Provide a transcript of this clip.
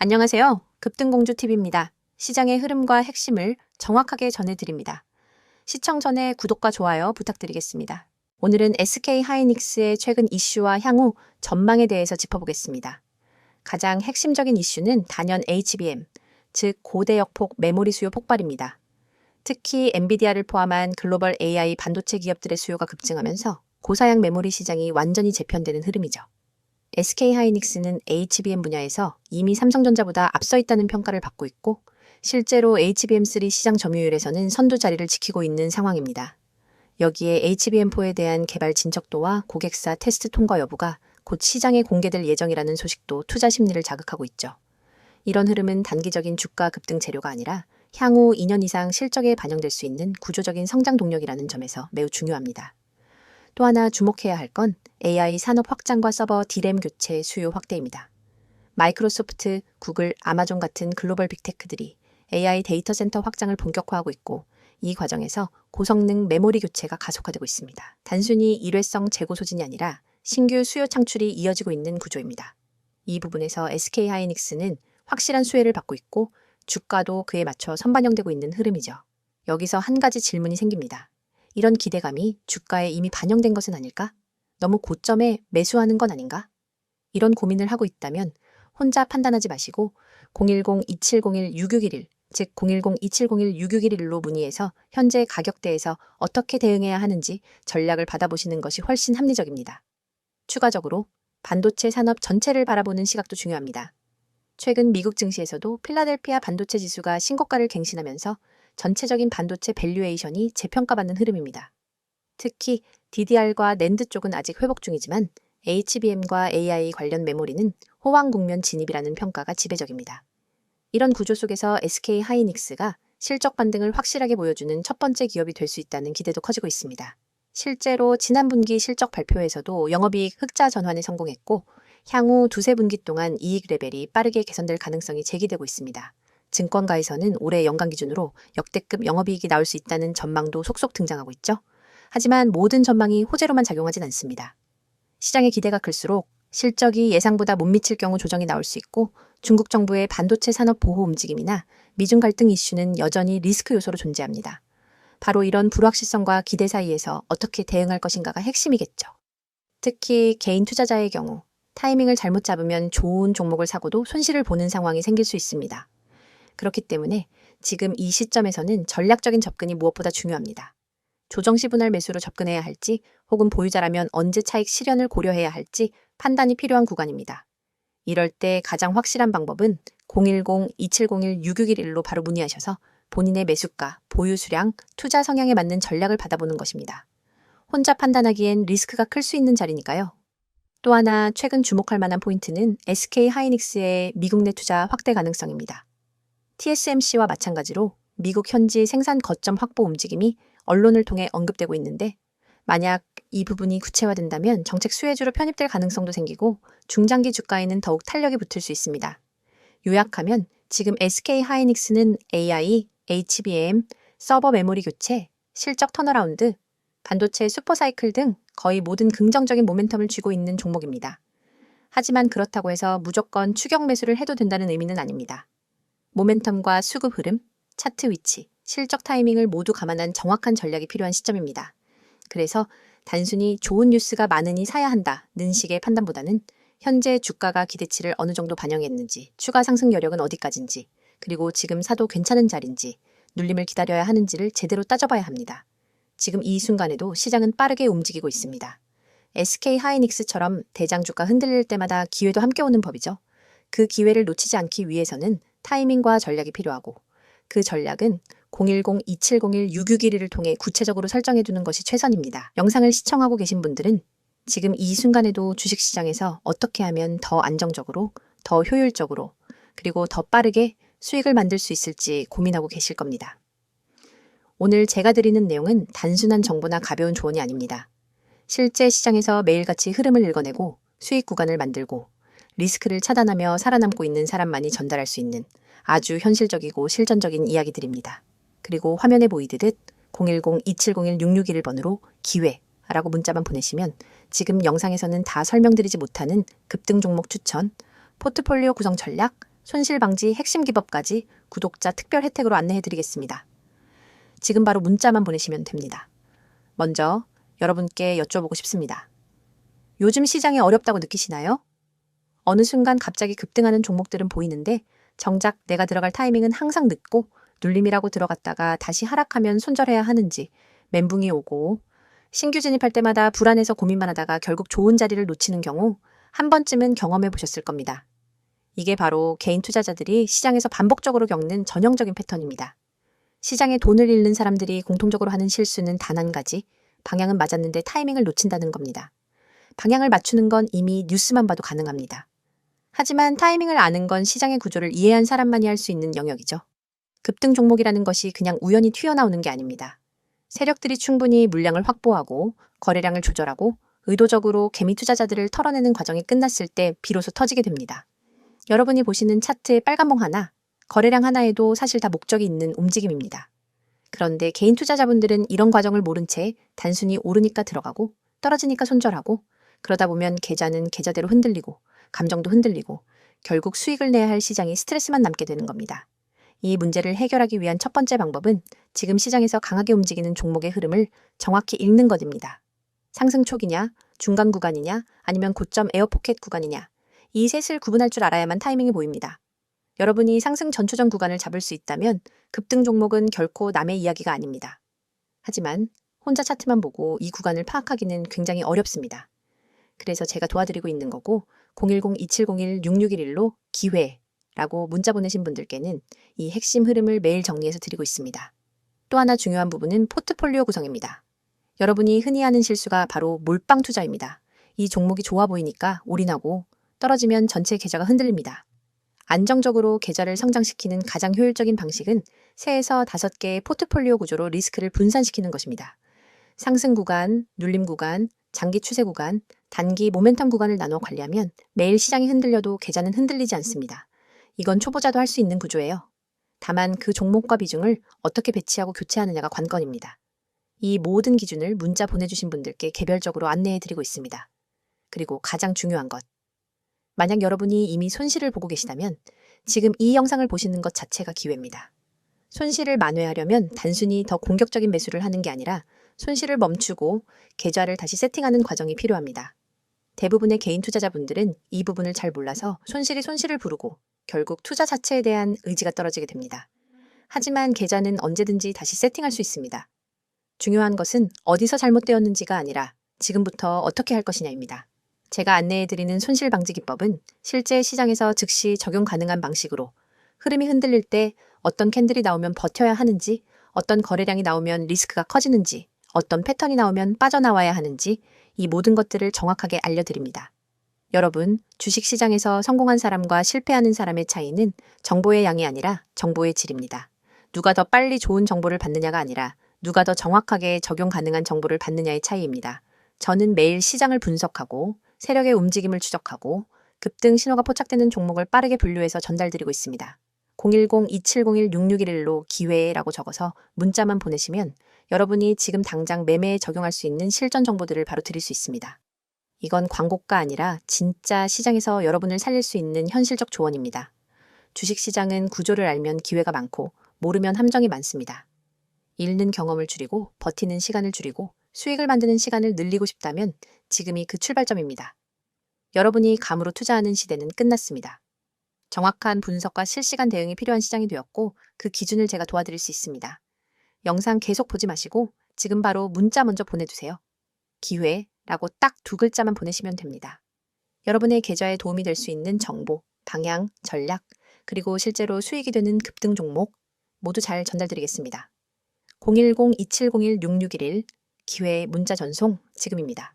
안녕하세요. 급등공주TV입니다. 시장의 흐름과 핵심을 정확하게 전해드립니다. 시청 전에 구독과 좋아요 부탁드리겠습니다. 오늘은 SK하이닉스의 최근 이슈와 향후 전망에 대해서 짚어보겠습니다. 가장 핵심적인 이슈는 단연 HBM, 즉 고대역폭 메모리 수요 폭발입니다. 특히 엔비디아를 포함한 글로벌 AI 반도체 기업들의 수요가 급증하면서 고사양 메모리 시장이 완전히 재편되는 흐름이죠. SK하이닉스는 HBM 분야에서 이미 삼성전자보다 앞서 있다는 평가를 받고 있고 실제로 HBM3 시장 점유율에서는 선두 자리를 지키고 있는 상황입니다. 여기에 HBM4에 대한 개발 진척도와 고객사 테스트 통과 여부가 곧 시장에 공개될 예정이라는 소식도 투자 심리를 자극하고 있죠. 이런 흐름은 단기적인 주가 급등 재료가 아니라 향후 2년 이상 실적에 반영될 수 있는 구조적인 성장 동력이라는 점에서 매우 중요합니다. 또 하나 주목해야 할 건 AI 산업 확장과 서버 D램 교체 수요 확대입니다. 마이크로소프트, 구글, 아마존 같은 글로벌 빅테크들이 AI 데이터 센터 확장을 본격화하고 있고 이 과정에서 고성능 메모리 교체가 가속화되고 있습니다. 단순히 일회성 재고 소진이 아니라 신규 수요 창출이 이어지고 있는 구조입니다. 이 부분에서 SK하이닉스는 확실한 수혜를 받고 있고 주가도 그에 맞춰 선반영되고 있는 흐름이죠. 여기서 한 가지 질문이 생깁니다. 이런 기대감이 주가에 이미 반영된 것은 아닐까? 너무 고점에 매수하는 건 아닌가? 이런 고민을 하고 있다면 혼자 판단하지 마시고 010-2701-6611, 즉 010-2701-6611로 문의해서 현재 가격대에서 어떻게 대응해야 하는지 전략을 받아보시는 것이 훨씬 합리적입니다. 추가적으로 반도체 산업 전체를 바라보는 시각도 중요합니다. 최근 미국 증시에서도 필라델피아 반도체 지수가 신고가를 갱신하면서 전체적인 반도체 밸류에이션이 재평가받는 흐름입니다. 특히 DDR과 낸드 쪽은 아직 회복 중이지만 HBM과 AI 관련 메모리는 호황 국면 진입이라는 평가가 지배적입니다. 이런 구조 속에서 SK하이닉스가 실적 반등을 확실하게 보여주는 첫 번째 기업이 될 수 있다는 기대도 커지고 있습니다. 실제로 지난 분기 실적 발표에서도 영업이익 흑자 전환에 성공했고 향후 두세 분기 동안 이익 레벨이 빠르게 개선될 가능성이 제기되고 있습니다. 증권가에서는 올해 연간 기준으로 역대급 영업이익이 나올 수 있다는 전망도 속속 등장하고 있죠. 하지만 모든 전망이 호재로만 작용하진 않습니다. 시장의 기대가 클수록 실적이 예상보다 못 미칠 경우 조정이 나올 수 있고 중국 정부의 반도체 산업 보호 움직임이나 미중 갈등 이슈는 여전히 리스크 요소로 존재합니다. 바로 이런 불확실성과 기대 사이에서 어떻게 대응할 것인가가 핵심이겠죠. 특히 개인 투자자의 경우 타이밍을 잘못 잡으면 좋은 종목을 사고도 손실을 보는 상황이 생길 수 있습니다. 그렇기 때문에 지금 이 시점에서는 전략적인 접근이 무엇보다 중요합니다. 조정시 분할 매수로 접근해야 할지 혹은 보유자라면 언제 차익 실현을 고려해야 할지 판단이 필요한 구간입니다. 이럴 때 가장 확실한 방법은 010-2701-6611로 바로 문의하셔서 본인의 매수가, 보유 수량, 투자 성향에 맞는 전략을 받아보는 것입니다. 혼자 판단하기엔 리스크가 클 수 있는 자리니까요. 또 하나 최근 주목할 만한 포인트는 SK하이닉스의 미국 내 투자 확대 가능성입니다. TSMC와 마찬가지로 미국 현지 생산 거점 확보 움직임이 언론을 통해 언급되고 있는데 만약 이 부분이 구체화된다면 정책 수혜주로 편입될 가능성도 생기고 중장기 주가에는 더욱 탄력이 붙을 수 있습니다. 요약하면 지금 SK하이닉스는 AI, HBM, 서버 메모리 교체, 실적 턴어라운드, 반도체 슈퍼사이클 등 거의 모든 긍정적인 모멘텀을 쥐고 있는 종목입니다. 하지만 그렇다고 해서 무조건 추격 매수를 해도 된다는 의미는 아닙니다. 모멘텀과 수급 흐름, 차트 위치, 실적 타이밍을 모두 감안한 정확한 전략이 필요한 시점입니다. 그래서 단순히 좋은 뉴스가 많으니 사야 한다는 식의 판단보다는 현재 주가가 기대치를 어느 정도 반영했는지, 추가 상승 여력은 어디까지인지, 그리고 지금 사도 괜찮은 자리인지, 눌림을 기다려야 하는지를 제대로 따져봐야 합니다. 지금 이 순간에도 시장은 빠르게 움직이고 있습니다. SK하이닉스처럼 대장 주가 흔들릴 때마다 기회도 함께 오는 법이죠. 그 기회를 놓치지 않기 위해서는 타이밍과 전략이 필요하고 그 전략은 010-2701-6611을 통해 구체적으로 설정해두는 것이 최선입니다. 영상을 시청하고 계신 분들은 지금 이 순간에도 주식시장에서 어떻게 하면 더 안정적으로, 더 효율적으로, 그리고 더 빠르게 수익을 만들 수 있을지 고민하고 계실 겁니다. 오늘 제가 드리는 내용은 단순한 정보나 가벼운 조언이 아닙니다. 실제 시장에서 매일같이 흐름을 읽어내고 수익 구간을 만들고 리스크를 차단하며 살아남고 있는 사람만이 전달할 수 있는 아주 현실적이고 실전적인 이야기들입니다. 그리고 화면에 보이듯 010-2701-6611번으로 기회라고 문자만 보내시면 지금 영상에서는 다 설명드리지 못하는 급등 종목 추천, 포트폴리오 구성 전략, 손실 방지 핵심 기법까지 구독자 특별 혜택으로 안내해드리겠습니다. 지금 바로 문자만 보내시면 됩니다. 먼저 여러분께 여쭤보고 싶습니다. 요즘 시장이 어렵다고 느끼시나요? 어느 순간 갑자기 급등하는 종목들은 보이는데 정작 내가 들어갈 타이밍은 항상 늦고 눌림이라고 들어갔다가 다시 하락하면 손절해야 하는지 멘붕이 오고 신규 진입할 때마다 불안해서 고민만 하다가 결국 좋은 자리를 놓치는 경우 한 번쯤은 경험해 보셨을 겁니다. 이게 바로 개인 투자자들이 시장에서 반복적으로 겪는 전형적인 패턴입니다. 시장에 돈을 잃는 사람들이 공통적으로 하는 실수는 단 한 가지, 방향은 맞았는데 타이밍을 놓친다는 겁니다. 방향을 맞추는 건 이미 뉴스만 봐도 가능합니다. 하지만 타이밍을 아는 건 시장의 구조를 이해한 사람만이 할 수 있는 영역이죠. 급등 종목이라는 것이 그냥 우연히 튀어나오는 게 아닙니다. 세력들이 충분히 물량을 확보하고 거래량을 조절하고 의도적으로 개미 투자자들을 털어내는 과정이 끝났을 때 비로소 터지게 됩니다. 여러분이 보시는 차트의 빨간봉 하나, 거래량 하나에도 사실 다 목적이 있는 움직임입니다. 그런데 개인 투자자분들은 이런 과정을 모른 채 단순히 오르니까 들어가고 떨어지니까 손절하고 그러다 보면 계좌는 계좌대로 흔들리고 감정도 흔들리고 결국 수익을 내야 할 시장이 스트레스만 남게 되는 겁니다. 이 문제를 해결하기 위한 첫 번째 방법은 지금 시장에서 강하게 움직이는 종목의 흐름을 정확히 읽는 것입니다. 상승 초기냐, 중간 구간이냐, 아니면 고점 에어포켓 구간이냐, 이 셋을 구분할 줄 알아야만 타이밍이 보입니다. 여러분이 상승 전초전 구간을 잡을 수 있다면 급등 종목은 결코 남의 이야기가 아닙니다. 하지만 혼자 차트만 보고 이 구간을 파악하기는 굉장히 어렵습니다. 그래서 제가 도와드리고 있는 거고 010-2701-6611로 기회라고 문자 보내신 분들께는 이 핵심 흐름을 매일 정리해서 드리고 있습니다. 또 하나 중요한 부분은 포트폴리오 구성입니다. 여러분이 흔히 하는 실수가 바로 몰빵 투자입니다. 이 종목이 좋아 보이니까 올인하고 떨어지면 전체 계좌가 흔들립니다. 안정적으로 계좌를 성장시키는 가장 효율적인 방식은 3에서 5개의 포트폴리오 구조로 리스크를 분산시키는 것입니다. 상승 구간, 눌림 구간, 장기 추세 구간, 단기 모멘텀 구간을 나눠 관리하면 매일 시장이 흔들려도 계좌는 흔들리지 않습니다. 이건 초보자도 할 수 있는 구조예요. 다만 그 종목과 비중을 어떻게 배치하고 교체하느냐가 관건입니다. 이 모든 기준을 문자 보내주신 분들께 개별적으로 안내해드리고 있습니다. 그리고 가장 중요한 것. 만약 여러분이 이미 손실을 보고 계시다면 지금 이 영상을 보시는 것 자체가 기회입니다. 손실을 만회하려면 단순히 더 공격적인 매수를 하는 게 아니라 손실을 멈추고 계좌를 다시 세팅하는 과정이 필요합니다. 대부분의 개인 투자자분들은 이 부분을 잘 몰라서 손실이 손실을 부르고 결국 투자 자체에 대한 의지가 떨어지게 됩니다. 하지만 계좌는 언제든지 다시 세팅할 수 있습니다. 중요한 것은 어디서 잘못되었는지가 아니라 지금부터 어떻게 할 것이냐입니다. 제가 안내해드리는 손실 방지 기법은 실제 시장에서 즉시 적용 가능한 방식으로 흐름이 흔들릴 때 어떤 캔들이 나오면 버텨야 하는지, 어떤 거래량이 나오면 리스크가 커지는지, 어떤 패턴이 나오면 빠져나와야 하는지 이 모든 것들을 정확하게 알려드립니다. 여러분, 주식시장에서 성공한 사람과 실패하는 사람의 차이는 정보의 양이 아니라 정보의 질입니다. 누가 더 빨리 좋은 정보를 받느냐가 아니라 누가 더 정확하게 적용 가능한 정보를 받느냐의 차이입니다. 저는 매일 시장을 분석하고 세력의 움직임을 추적하고 급등 신호가 포착되는 종목을 빠르게 분류해서 전달드리고 있습니다. 010-2701-6611로 기회라고 적어서 문자만 보내시면 여러분이 지금 당장 매매에 적용할 수 있는 실전 정보들을 바로 드릴 수 있습니다. 이건 광고가 아니라 진짜 시장에서 여러분을 살릴 수 있는 현실적 조언입니다. 주식시장은 구조를 알면 기회가 많고 모르면 함정이 많습니다. 잃는 경험을 줄이고 버티는 시간을 줄이고 수익을 만드는 시간을 늘리고 싶다면 지금이 그 출발점입니다. 여러분이 감으로 투자하는 시대는 끝났습니다. 정확한 분석과 실시간 대응이 필요한 시장이 되었고 그 기준을 제가 도와드릴 수 있습니다. 영상 계속 보지 마시고 지금 바로 문자 먼저 보내주세요. 기회라고 딱 2글자만 보내시면 됩니다. 여러분의 계좌에 도움이 될 수 있는 정보, 방향, 전략, 그리고 실제로 수익이 되는 급등 종목 모두 잘 전달드리겠습니다. 010-2701-6611 기회 문자 전송 지금입니다.